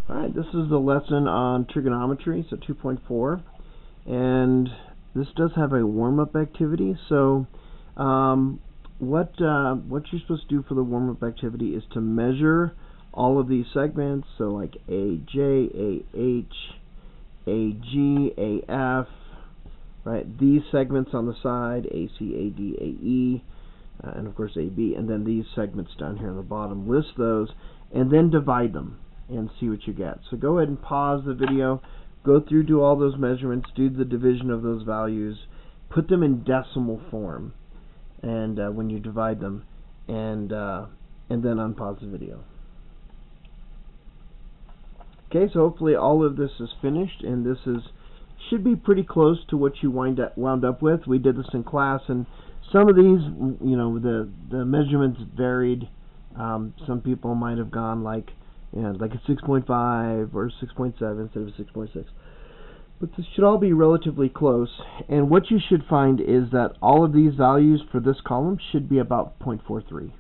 Alright, this is the lesson on trigonometry, so 2.4, and this does have a warm-up activity. So what you're supposed to do for the warm-up activity is to measure all of these segments, so like AJ, AH, AG, AF, right? These segments on the side, AC, AD, AE, and of course AB, and then these segments down here on the bottom. List those, and then divide them and see what you get. So go ahead and pause the video, go through, do all those measurements, do the division of those values, put them in decimal form, and when you divide them, and then unpause the video. Okay, so hopefully all of this is finished, and this should be pretty close to what you wound up with. We did this in class, and some of these, you know, the measurements varied. Some people might have gone like a 6.5 or 6.7 instead of 6.6. But this should all be relatively close. And what you should find is that all of these values for this column should be about 0.43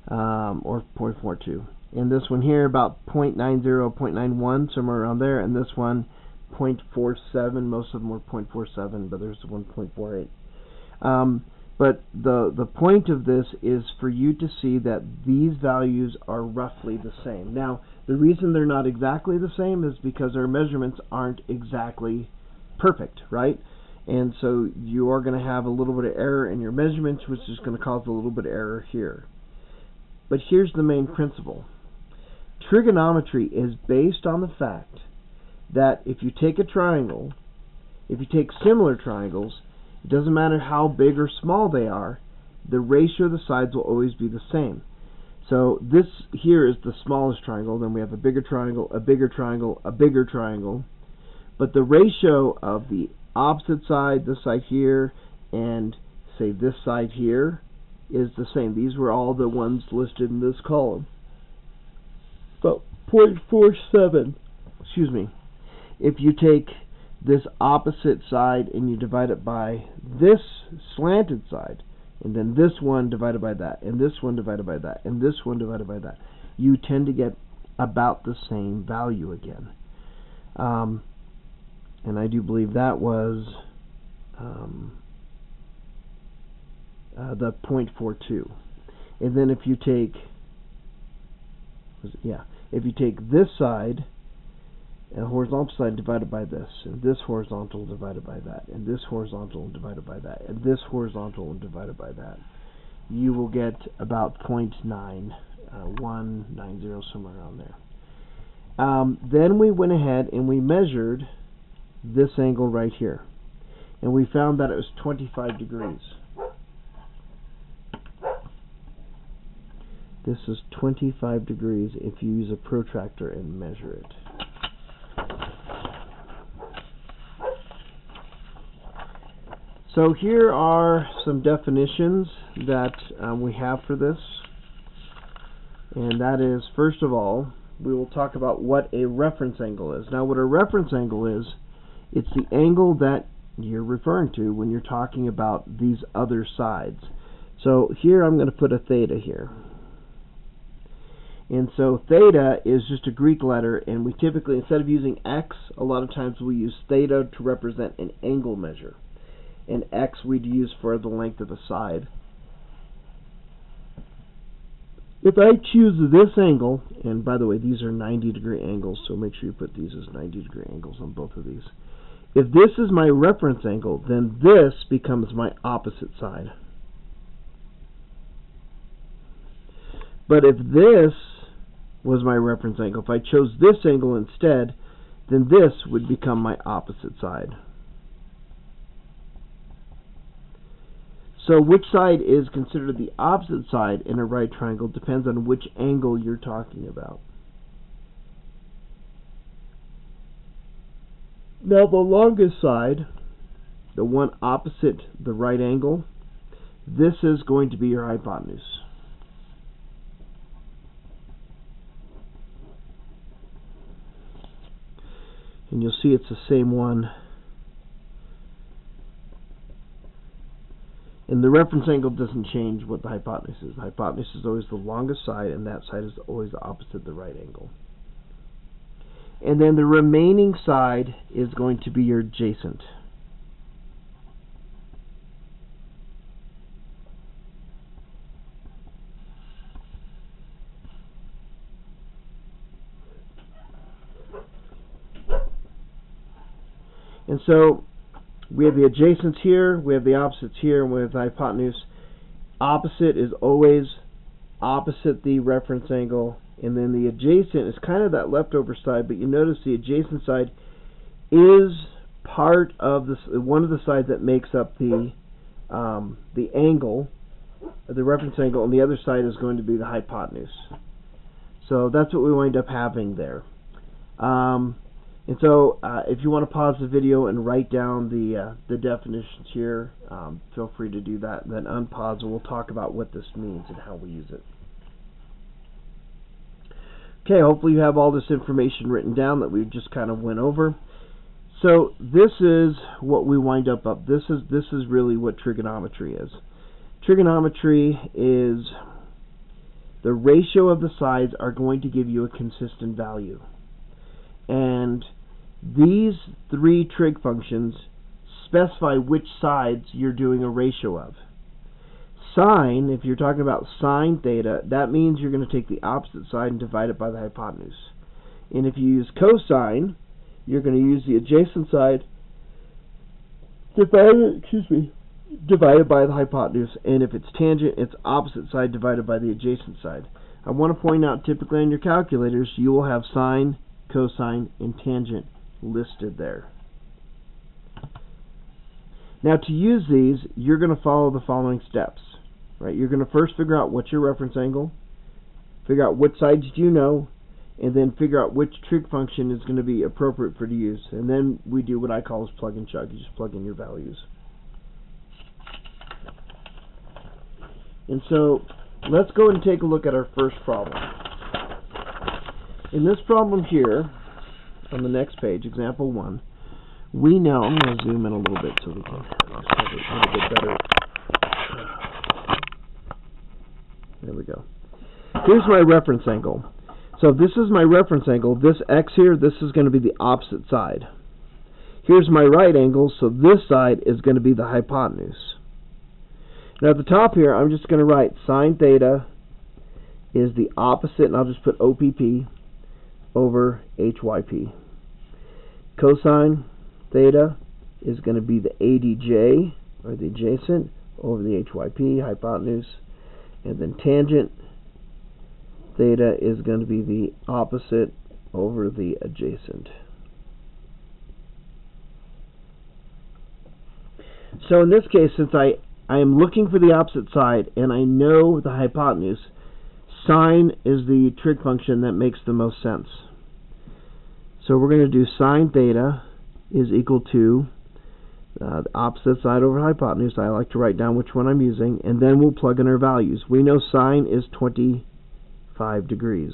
or 0.42. And this one here about 0.90, 0.91, somewhere around there. And this one 0.47. Most of them were 0.47, but there's one 0.48. But the point of this is for you to see that these values are roughly the same. Now, the reason they're not exactly the same is because our measurements aren't exactly perfect, right? And so you are going to have a little bit of error in your measurements, which is going to cause a little bit of error here. But here's the main principle. Trigonometry is based on the fact that if you take a triangle, if you take similar triangles, it doesn't matter how big or small they are, the ratio of the sides will always be the same. So this here is the smallest triangle, then we have a bigger triangle, a bigger triangle, a bigger triangle. But the ratio of the opposite side, this side here, and say this side here, is the same. These were all the ones listed in this column. But 0.47, excuse me, if you take this opposite side and you divide it by this slanted side, and then this one divided by that, and this one divided by that, and this one divided by that, you tend to get about the same value again. And I do believe that was the 0.42. And then if you take this side, and horizontal side divided by this, and this horizontal divided by that, and this horizontal divided by that, and this horizontal divided by that, you will get about 0.9190, somewhere around there. Then we went ahead and we measured this angle right here, and we found that it was 25 degrees. This is 25 degrees if you use a protractor and measure it. So here are some definitions that we have for this, and that is, first of all, we will talk about what a reference angle is. Now, what a reference angle is, it's the angle that you're referring to when you're talking about these other sides. So here I'm going to put a theta here. And so theta is just a Greek letter, and we typically, instead of using x, a lot of times we use theta to represent an angle measure. And x we'd use for the length of the side. If I choose this angle, and by the way, these are 90-degree angles, so make sure you put these as 90-degree angles on both of these. If this is my reference angle, then this becomes my opposite side. But if this was my reference angle, if I chose this angle instead, then this would become my opposite side. So which side is considered the opposite side in a right triangle depends on which angle you're talking about. Now the longest side, the one opposite the right angle, this is going to be your hypotenuse. And you'll see it's the same one. And the reference angle doesn't change what the hypotenuse is. The hypotenuse is always the longest side, and that side is always the opposite the right angle. and then the remaining side is going to be your adjacent. And so we have the adjacents here, we have the opposites here, and we have the hypotenuse. Opposite is always opposite the reference angle, and then the adjacent is kind of that leftover side, but you notice the adjacent side is part of one of the sides that makes up the angle, the reference angle, and the other side is going to be the hypotenuse. So that's what we wind up having there. And so if you want to pause the video and write down the definitions here, feel free to do that, and then unpause and we'll talk about what this means and how we use it. Okay, hopefully you have all this information written down that we just kind of went over. So this is what we wind up. This is really what trigonometry is. Trigonometry is the ratio of the sides are going to give you a consistent value. And these three trig functions specify which sides you're doing a ratio of. Sine, if you're talking about sine theta, that means you're going to take the opposite side and divide it by the hypotenuse. And if you use cosine, you're going to use the adjacent side divided by the hypotenuse. And if it's tangent, it's opposite side divided by the adjacent side. I want to point out, typically on your calculators, you will have sine, cosine, and tangent listed there. Now to use these, you're going to follow the following steps. Right? You're going to first figure out what's your reference angle, figure out what sides do you know, and then figure out which trig function is going to be appropriate for to use. And then we do what I call as plug and chug. You just plug in your values. And so let's go and take a look at our first problem. In this problem here, on the next page, example 1, we know, I'm going to zoom in a little bit so we can have it a little bit better. There we go. Here's my reference angle. So this is my reference angle. This x here, this is going to be the opposite side. Here's my right angle, so this side is going to be the hypotenuse. Now at the top here, I'm just going to write sine theta is the opposite, and I'll just put OPP over HYP. Cosine theta is going to be the ADJ, or the adjacent, over the HYP, hypotenuse. And then tangent theta is going to be the opposite over the adjacent. So in this case, since I am looking for the opposite side and I know the hypotenuse, sine is the trig function that makes the most sense. So we're going to do sine theta is equal to the opposite side over hypotenuse. I like to write down which one I'm using, and then we'll plug in our values. We know sine is 25 degrees.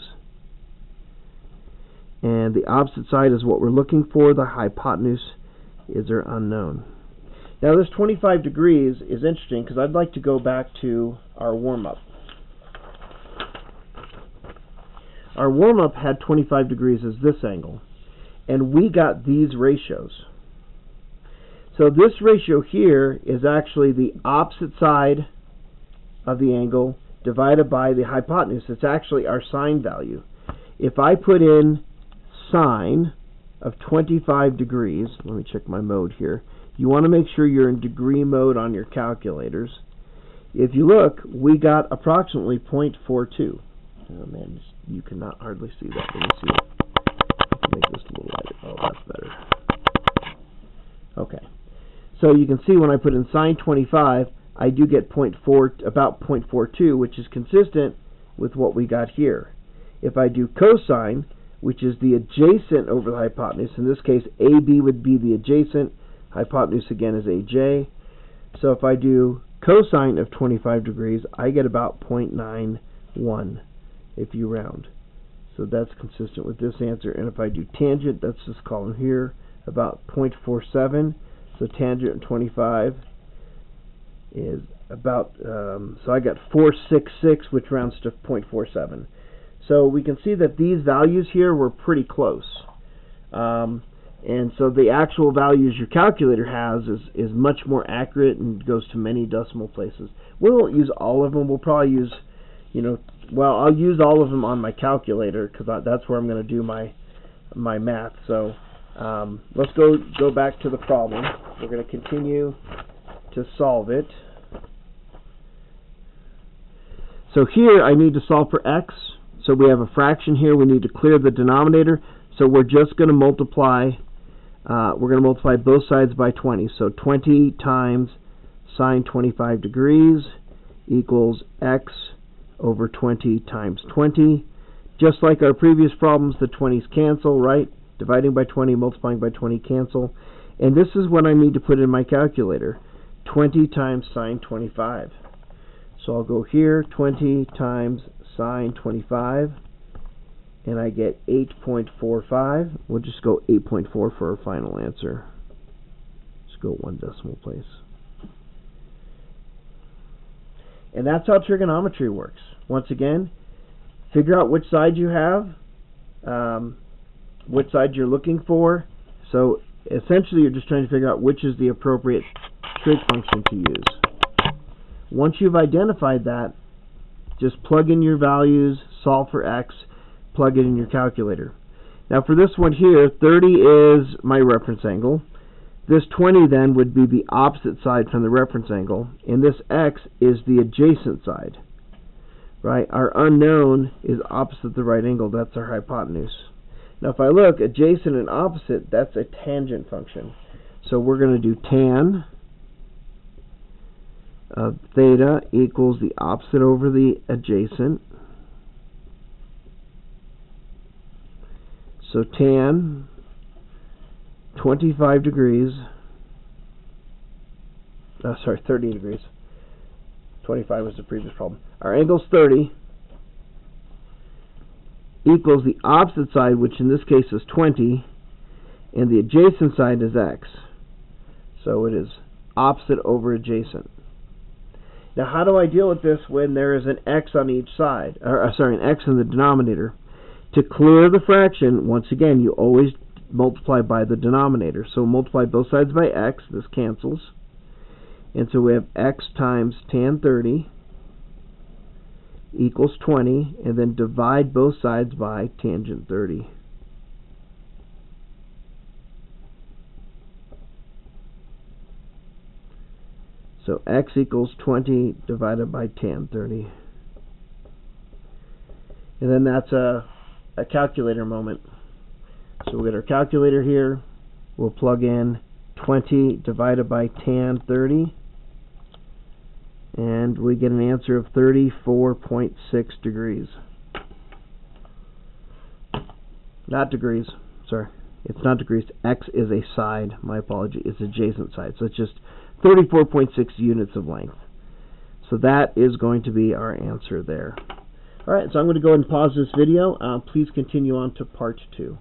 And the opposite side is what we're looking for. The hypotenuse is our unknown. Now this 25 degrees is interesting because I'd like to go back to our warm-up. Our warm-up had 25 degrees as this angle, and we got these ratios. So this ratio here is actually the opposite side of the angle divided by the hypotenuse. It's actually our sine value. If I put in sine of 25 degrees, let me check my mode here. You want to make sure you're in degree mode on your calculators. If you look, we got approximately 0.42. Oh man, you cannot hardly see that. Let me see that. Make this a little lighter. Oh, that's better. Okay. So you can see when I put in sine 25, I do get about 0.42, which is consistent with what we got here. If I do cosine, which is the adjacent over the hypotenuse, in this case AB would be the adjacent, hypotenuse again is AJ. So if I do cosine of 25 degrees, I get about 0.91 if you round. So that's consistent with this answer. And if I do tangent, that's this column here, about 0.47. So tangent of 25 is about, so I got 466, which rounds to 0.47. So we can see that these values here were pretty close. And so the actual values your calculator has is much more accurate and goes to many decimal places. We won't use all of them. We'll probably use, I'll use all of them on my calculator because that's where I'm going to do my math. So let's go back to the problem. We're going to continue to solve it. So here I need to solve for x. So we have a fraction here. We need to clear the denominator. So we're just going to multiply. We're going to multiply both sides by 20. So 20 times sine 25 degrees equals x over 20 times 20. Just like our previous problems, the 20s cancel, right? Dividing by 20, multiplying by 20 cancel. And this is what I need to put in my calculator. 20 times sine 25. So I'll go here, 20 times sine 25, and I get 8.45. We'll just go 8.4 for our final answer. Just go one decimal place. And that's how trigonometry works. Once again, figure out which side you have, which side you're looking for. So essentially you're just trying to figure out which is the appropriate trig function to use. Once you've identified that, just plug in your values, solve for x, plug it in your calculator. Now for this one here, 30 is my reference angle. This 20 then would be the opposite side from the reference angle, and this x is the adjacent side. Right? Our unknown is opposite the right angle. That's our hypotenuse. Now if I look, adjacent and opposite, that's a tangent function. So we're going to do tan of theta equals the opposite over the adjacent. So tan 25 degrees, 30 degrees. 25 was the previous problem. Our angle's 30 equals the opposite side, which in this case is 20, and the adjacent side is x. So it is opposite over adjacent. Now how do I deal with this when there is an x on each side, an x in the denominator? To clear the fraction, once again, you always multiply by the denominator. So multiply both sides by x, this cancels. And so we have x times tan 30 equals 20, and then divide both sides by tangent 30. So x equals 20 divided by tan 30. And then that's a calculator moment. So we'll get our calculator here. We'll plug in 20 divided by tan 30. And we get an answer of 34.6 degrees. Not degrees. Sorry. It's not degrees. X is a side. My apology. It's adjacent side. So it's just 34.6 units of length. So that is going to be our answer there. Alright, so I'm going to go ahead and pause this video. Please continue on to part 2.